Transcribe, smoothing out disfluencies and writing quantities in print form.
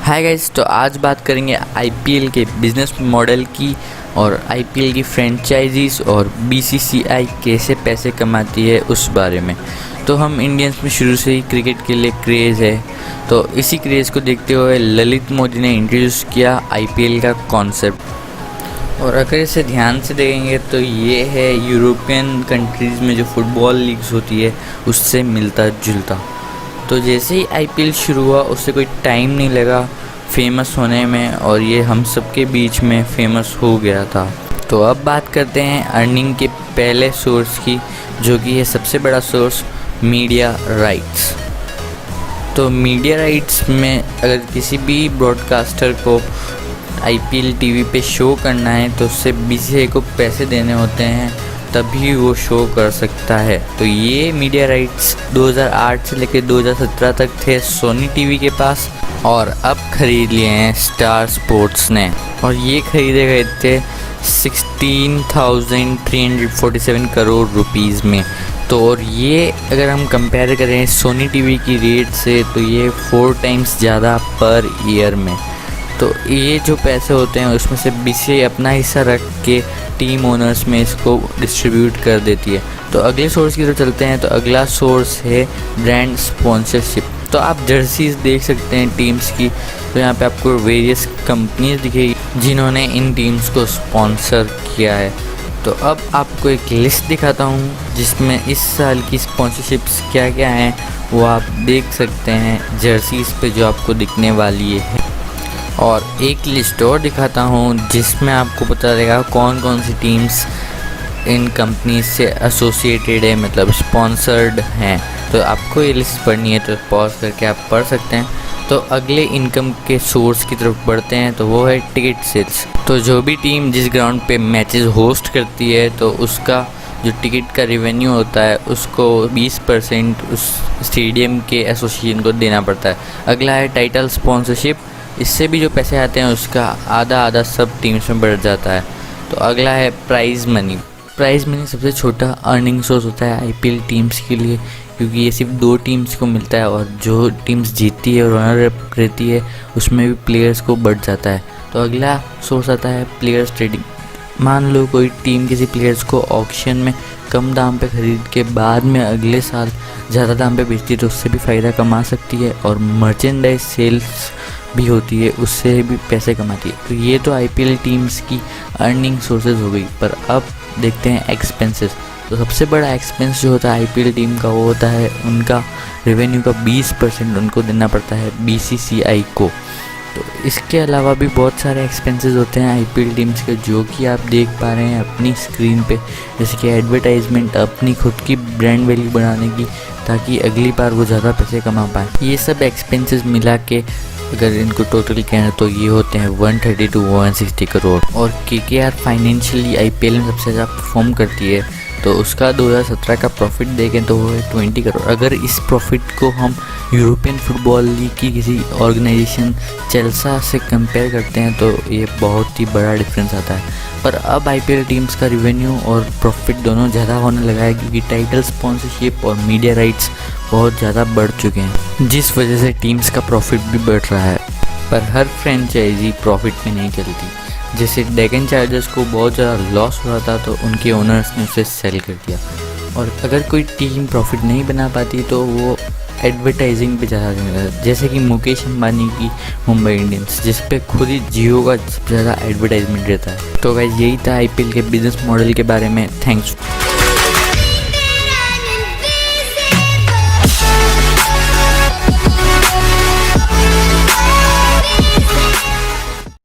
Hi guys, तो आज बात करेंगे आईपीएल के बिज़नेस मॉडल की और आईपीएल की फ्रेंचाइजीज़ और बीसीसीआई कैसे पैसे कमाती है उस बारे में। तो हम इंडियंस में शुरू से ही क्रिकेट के लिए क्रेज़ है, तो इसी क्रेज़ को देखते हुए ललित मोदी ने इंट्रोड्यूस किया आईपीएल का कॉन्सेप्ट। और अगर इसे ध्यान से देखेंगे तो ये है यूरोपियन कंट्रीज़ में जो फुटबॉल लीग्स होती है उससे मिलता जुलता। तो जैसे ही आईपीएल शुरू हुआ उससे कोई टाइम नहीं लगा फेमस होने में और ये हम सबके बीच में फेमस हो गया था। तो अब बात करते हैं अर्निंग के पहले सोर्स की, जो कि है सबसे बड़ा सोर्स मीडिया राइट्स। तो मीडिया राइट्स में अगर किसी भी ब्रॉडकास्टर को आईपीएल टीवी पे शो करना है तो उससे बीसीसीआई को पैसे देने होते हैं, तभी वो शो कर सकता है। तो ये मीडिया राइट्स 2008 से लेकर 2017 तक थे सोनी टीवी के पास और अब खरीद लिए हैं स्टार स्पोर्ट्स ने, और ये खरीदे गए थे 16,347 करोड़ रुपीज़ में। तो और ये अगर हम कंपेयर करें सोनी टीवी की रेट से तो ये 4 टाइम्स ज़्यादा पर ईयर में। तो ये जो पैसे होते हैं उसमें से बीसीसीआई अपना हिस्सा रख के टीम ओनर्स में इसको डिस्ट्रीब्यूट कर देती है। तो अगले सोर्स की तरफ चलते हैं। तो अगला सोर्स है ब्रांड स्पॉन्सरशिप। तो आप जर्सीज देख सकते हैं टीम्स की, तो यहाँ पे आपको वेरियस कंपनीज दिखेगी जिन्होंने इन टीम्स को स्पॉन्सर किया है। तो अब आपको एक लिस्ट दिखाता हूँ जिसमें इस साल की स्पॉन्सरशिप्स क्या क्या हैं वो आप देख सकते हैं जर्सीज पे जो आपको दिखने वाली है। और एक लिस्ट और दिखाता हूँ जिसमें आपको पता लगेगा कौन कौन सी टीम्स इन कंपनीज से एसोसिएटेड है, मतलब स्पॉन्सर्ड हैं। तो आपको ये लिस्ट पढ़नी है तो पॉज करके आप पढ़ सकते हैं। तो अगले इनकम के सोर्स की तरफ बढ़ते हैं, तो वो है टिकट सेल्स। तो जो भी टीम जिस ग्राउंड पे मैचेस होस्ट करती है तो उसका जो टिकट का रेवेन्यू होता है उसको 20% उस स्टेडियम के एसोसिएशन को देना पड़ता है। अगला है टाइटल स्पॉन्सरशिप, इससे भी जो पैसे आते हैं उसका आधा सब टीम्स में बढ़ जाता है। तो अगला है प्राइज़ मनी। प्राइज़ मनी सबसे छोटा अर्निंग सोर्स होता है आईपीएल टीम्स के लिए, क्योंकि ये सिर्फ 2 टीम्स को मिलता है और जो टीम्स जीतती है और रनर अप रहती है उसमें भी प्लेयर्स को बढ़ जाता है। तो अगला सोर्स आता है प्लेयर्स ट्रेडिंग। मान लो कोई टीम किसी प्लेयर्स को ऑक्शन में कम दाम पे ख़रीद के बाद में अगले साल ज़्यादा दाम पे बेचती है तो उससे भी फ़ायदा कमा सकती है, और मर्चेंडाइज सेल्स भी होती है उससे भी पैसे कमाती है। तो ये तो आईपीएल टीम्स की अर्निंग सोर्सेज हो गई। पर अब देखते हैं एक्सपेंसेस। तो सबसे बड़ा एक्सपेंस जो होता है आईपीएल टीम का वो होता है उनका रेवेन्यू का 20% उनको देना पड़ता है बीसीसीआई को। तो इसके अलावा भी बहुत सारे एक्सपेंसेस होते हैं आईपीएल टीम्स के, जो कि आप देख पा रहे हैं अपनी स्क्रीन पे, जैसे कि एडवर्टाइजमेंट, अपनी खुद की ब्रांड वैल्यू बढ़ाने की, ताकि अगली बार वो ज़्यादा पैसे कमा पाए। ये सब एक्सपेंसेस मिला के अगर इनको टोटल कहें तो ये होते हैं 130 to 160 करोड़। और केकेआर फाइनेंशियली आईपीएल में सबसे ज़्यादा परफॉर्म करती है, तो उसका 2017 का प्रॉफिट देखें तो वो है 20 करोड़। अगर इस प्रॉफिट को हम यूरोपियन फुटबॉल लीग की किसी ऑर्गेनाइजेशन चेल्सा से कंपेयर करते हैं तो ये बहुत ही बड़ा डिफरेंस आता है। पर अब आईपीएल टीम्स का रिवेन्यू और प्रॉफिट दोनों ज़्यादा होने लगा है, क्योंकि टाइटल स्पॉन्सरशिप और मीडिया राइट्स बहुत ज़्यादा बढ़ चुके हैं, जिस वजह से टीम्स का प्रॉफिट भी बढ़ रहा है। पर हर फ्रेंचाइजी प्रॉफिट में नहीं चलती। जैसे डेक्कन चार्जर्स को बहुत ज़्यादा लॉस हो रहा था तो उनके ओनर्स ने उसे सेल कर दिया। और अगर कोई टीम प्रॉफिट नहीं बना पाती तो वो एडवर्टाइजिंग पे ज़्यादा देता है, जैसे कि मुकेश अंबानी की मुंबई इंडियंस, जिस पे खुद ही जियो का सबसे ज़्यादा एडवर्टाइजमेंट रहता है। तो गाइस यही था आईपीएल के बिजनेस मॉडल के बारे में। थैंक्स।